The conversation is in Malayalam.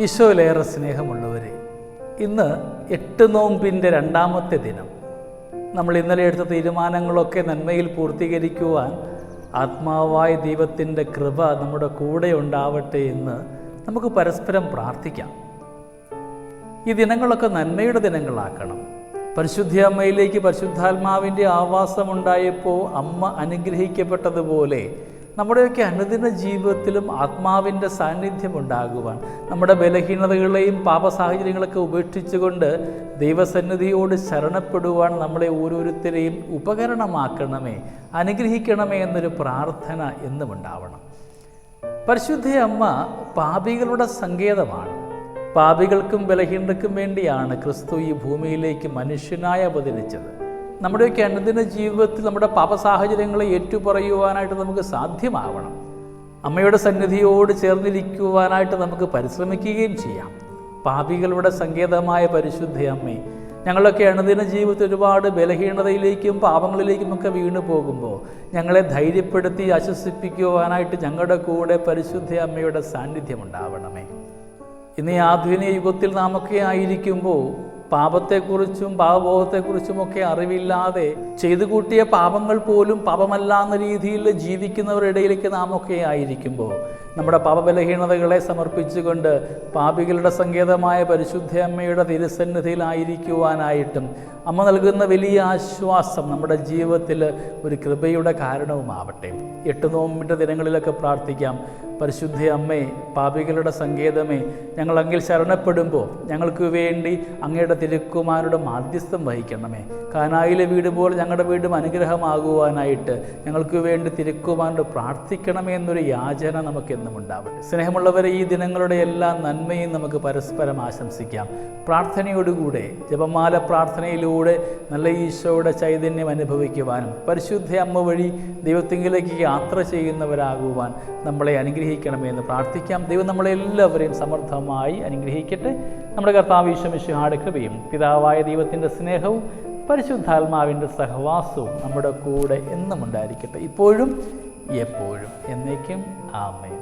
ഈശോയിലേറെ സ്നേഹമുള്ളവരെ, ഇന്ന് 8 നോമ്പിൻ്റെ 2ാമത്തെ ദിനം. നമ്മൾ ഇന്നലെ എടുത്ത തീരുമാനങ്ങളൊക്കെ നന്മയിൽ പൂർത്തീകരിക്കുവാൻ ആത്മാവായ ദൈവത്തിൻ്റെ കൃപ നമ്മുടെ കൂടെ ഉണ്ടാവട്ടെ എന്ന് നമുക്ക് പരസ്പരം പ്രാർത്ഥിക്കാം. ഈ ദിനങ്ങളൊക്കെ നന്മയുടെ ദിനങ്ങളാക്കണം. പരിശുദ്ധ അമ്മയിലേക്ക് പരിശുദ്ധാത്മാവിൻ്റെ ആവാസമുണ്ടായപ്പോൾ അമ്മ അനുഗ്രഹിക്കപ്പെട്ടതുപോലെ നമ്മുടെയൊക്കെ അനുദിന ജീവിതത്തിലും ആത്മാവിൻ്റെ സാന്നിധ്യം ഉണ്ടാകുവാൻ, നമ്മുടെ ബലഹീനതകളെയും പാപസാഹചര്യങ്ങളൊക്കെ ഉപേക്ഷിച്ചുകൊണ്ട് ദൈവസന്നിധിയോട് ശരണപ്പെടുവാൻ നമ്മളെ ഓരോരുത്തരെയും ഉപകരണമാക്കണമേ, അനുഗ്രഹിക്കണമേ എന്നൊരു പ്രാർത്ഥന എന്നും ഉണ്ടാവണം. പരിശുദ്ധ അമ്മ പാപികളുടെ സങ്കേതമാണ്. പാപികൾക്കും ബലഹീനർക്കും വേണ്ടിയാണ് ക്രിസ്തു ഈ ഭൂമിയിലേക്ക് മനുഷ്യനായി അവതരിച്ചത്. നമ്മുടെയൊക്കെ അനുദിന ജീവിതത്തിൽ നമ്മുടെ പാപസാഹചര്യങ്ങളെ ഏറ്റുപറയുവാനായിട്ട് നമുക്ക് സാധ്യമാവണം. അമ്മയുടെ സന്നിധിയോട് ചേർന്നിരിക്കുവാനായിട്ട് നമുക്ക് പരിശ്രമിക്കുകയും ചെയ്യാം. പാപികളുടെ സങ്കേതമായ പരിശുദ്ധ അമ്മേ, ഞങ്ങളൊക്കെ അനുദിന ജീവിതത്തിൽ ഒരുപാട് ബലഹീനതയിലേക്കും പാപങ്ങളിലേക്കുമൊക്കെ വീണു പോകുമ്പോൾ ഞങ്ങളെ ധൈര്യപ്പെടുത്തി ആശ്വസിപ്പിക്കുവാനായിട്ട് ഞങ്ങളുടെ കൂടെ പരിശുദ്ധ അമ്മയുടെ സാന്നിധ്യം ഉണ്ടാവണമേ. ഇന്ന് ഈ ആധുനിക യുഗത്തിൽ നാമൊക്കെ ആയിരിക്കുമ്പോൾ പാപത്തെക്കുറിച്ചും പാപബോധത്തെക്കുറിച്ചുമൊക്കെ അറിവില്ലാതെ ചെയ്തു കൂട്ടിയ പാപങ്ങൾ പോലും പാപമല്ല എന്ന രീതിയിൽ ജീവിക്കുന്നവരുടെ ഇടയിലേക്ക് നാമൊക്കെ ആയിരിക്കുമ്പോൾ നമ്മുടെ പാപബലഹീനതകളെ സമർപ്പിച്ചുകൊണ്ട് പാപികളുടെ സങ്കേതമായ പരിശുദ്ധ അമ്മയുടെ തിരുസന്നിധിയിലായിരിക്കുവാനായിട്ടും അമ്മ നൽകുന്ന വലിയ ആശ്വാസം നമ്മുടെ ജീവിതത്തിൽ ഒരു കൃപയുടെ കാരണവുമാവട്ടെ. 8 നോമ്പിൻ്റെ ദിനങ്ങളിലൊക്കെ പ്രാർത്ഥിക്കാം. പരിശുദ്ധ അമ്മേ, പാപികളുടെ സങ്കേതമേ, ഞങ്ങളങ്ങിൽ ശരണപ്പെടുമ്പോൾ ഞങ്ങൾക്ക് വേണ്ടി അങ്ങയുടെ തിരുക്കുമാരുടെ മാധ്യസ്ഥം വഹിക്കണമേ. കാനായിലെ വീട് പോലെ ഞങ്ങളുടെ വീടും അനുഗ്രഹമാകുവാനായിട്ട് ഞങ്ങൾക്ക് വേണ്ടി തിരുക്കുമാരോട് പ്രാർത്ഥിക്കണമേ എന്നൊരു യാചന നമുക്കെന്നും ഉണ്ടാവട്ടെ. സ്നേഹമുള്ളവരെ, ഈ ദിനങ്ങളുടെ എല്ലാ നന്മയും നമുക്ക് പരസ്പരം ആശംസിക്കാം. പ്രാർത്ഥനയോടുകൂടെ, ജപമാല പ്രാർത്ഥനയിലൂടെ നല്ല ഈശോയുടെ ചൈതന്യം അനുഭവിക്കുവാനും പരിശുദ്ധ അമ്മ വഴി ദൈവത്തിങ്കിലേക്ക് യാത്ര ചെയ്യുന്നവരാകുവാൻ നമ്മളെ അനുഗ്രഹിക്കണമെന്ന് പ്രാർത്ഥിക്കാം. ദൈവം നമ്മളെല്ലാവരെയും സമർത്ഥമായി അനുഗ്രഹിക്കട്ടെ. നമ്മുടെ കർത്താവ് ഈശോ മിശിഹായുടെ കൃപയും പിതാവായ ദൈവത്തിൻ്റെ സ്നേഹവും പരിശുദ്ധാത്മാവിൻ്റെ സഹവാസവും നമ്മുടെ കൂടെ എന്നും ഉണ്ടായിരിക്കട്ടെ, ഇപ്പോഴും എപ്പോഴും എന്നേക്കും. ആമേൻ.